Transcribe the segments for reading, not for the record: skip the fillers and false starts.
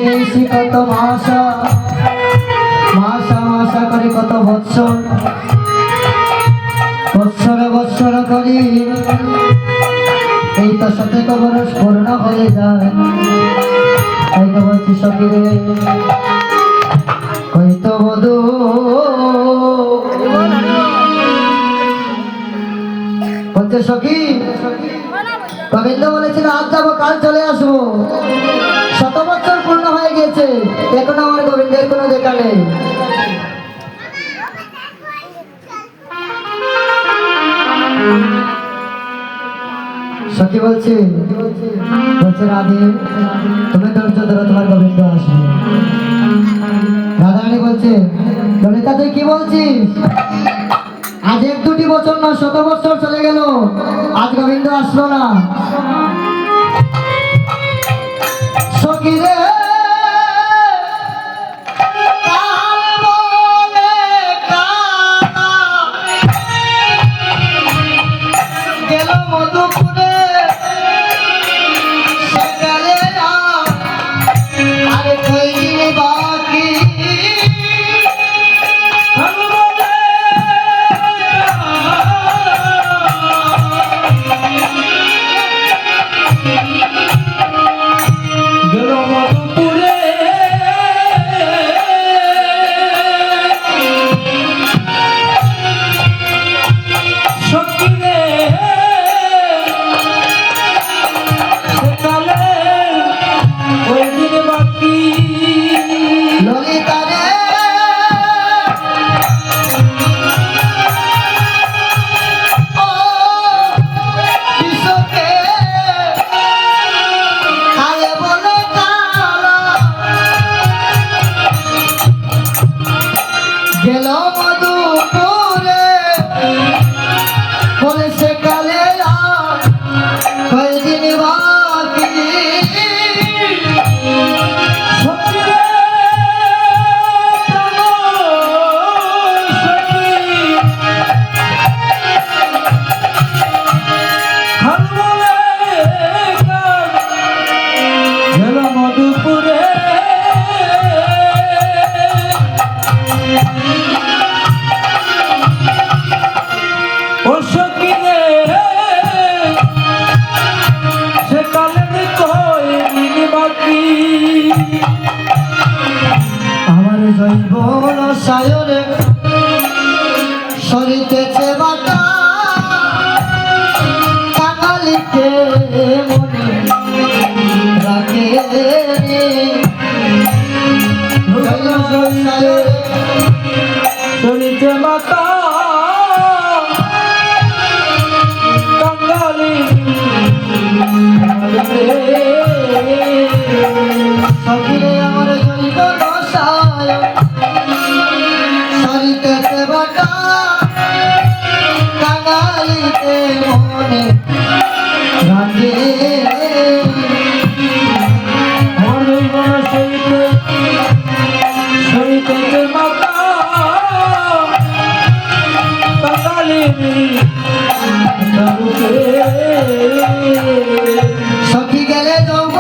মিশি কত মাসা মাসা মাসা করে কত বৎসর বৎসর বৎসর করি এই তো শতক বরস পূর্ণ হয়ে যায়। তাই তো বলছি সখীরে হয়তো বধূ বলছে সখী গোবিন্দ বলেছিল আজ যাবো কাল চলে আসবো, শত বছর পূর্ণ হয়ে গেছে এখন আমার গোবিন্দের কোনো দেখা নেই। সখী বলছে বলছে রাধে তুমি ধৈর্য ধরো তোমার গোবিন্দ আসবে। রাধারানী বলছে ললিতা তুই কি বলছিস, আজ এক দুটি বছর না শত বছর চলে গেল আজ গোবিন্দ আসলো না। সখী রে জৈবন সায়রে সরিতেছে বাটা কাঙালিকে মনে রাখে সরিতে মাতা কাঙালি সখিরে আমার জৈবন সায়রে সরিতেছে বাটা কাঙালিকে মনে রাখে আমার জৈবন সরিতেছে মাতা কাঙালি সখী গেলে যাব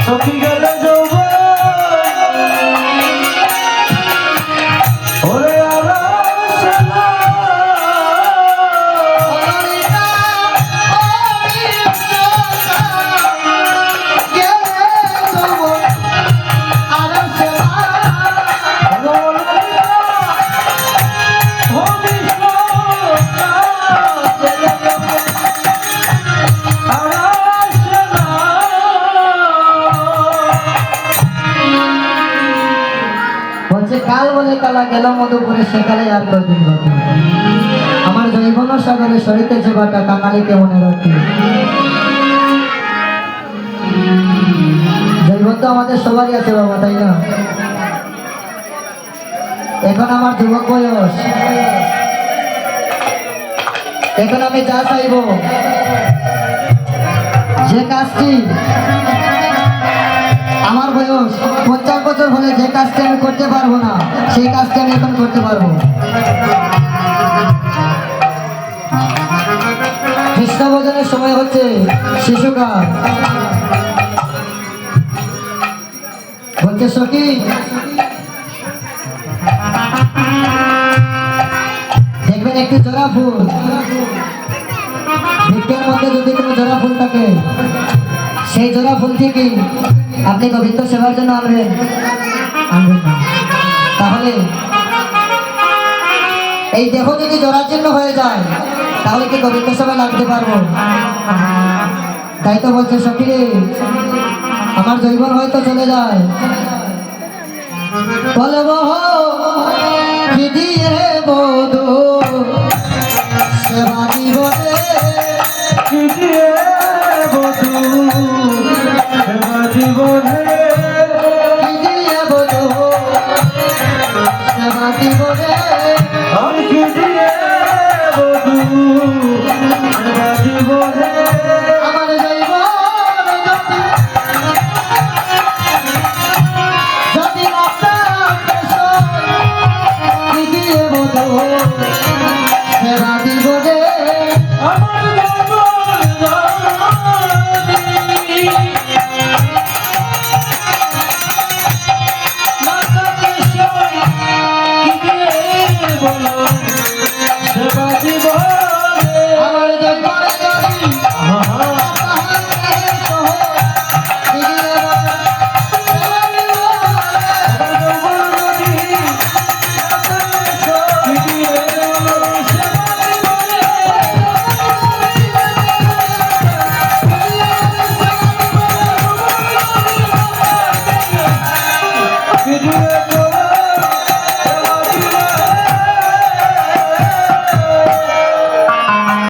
সখী গেলে যাব ওরে আলাসনা ললিতা কাল বলে কালা গেল মধুপুরে সেকালে আর কয়দিন বাকি আমার জৈবন সাগরে সরিতেছে বাটা কাঙালিকে মনে রাখি। জৈবন তো আমাদের সবারই আছে বাবা, তাই না? এখন আমার যুবক বয়স, এখন আমি যা চাইব যে কাজটি আমার বয়স বয়স 50 বছর হলে যে কাজটি আমি করতে পারবো না সেই কাজটি আমি এখন করতে পারবো। কৃষ্ণ ভজনের সময় হচ্ছে শিশুকাল। বলছে সখী দেখবেন একটি জোড়া ফুল, বৃক্ষের মধ্যে যদি কোনো জোড়া ফুল থাকে সেই জোড়া ফুল থেকে আপনি গোবিন্দ সেবার জন্য আনবেন না, তাহলে এই দেহ যদি জরাজীর্ণ হয়ে যায় তাহলে কি গোবিন্দ সেবা লাগতে পারবো? তাই তো বলছে সখী রে, আমার জৈবন হয়তো চলে যায়, বলবো কি দিয়ে বধূ সেবা জীবনে কি দিয়ে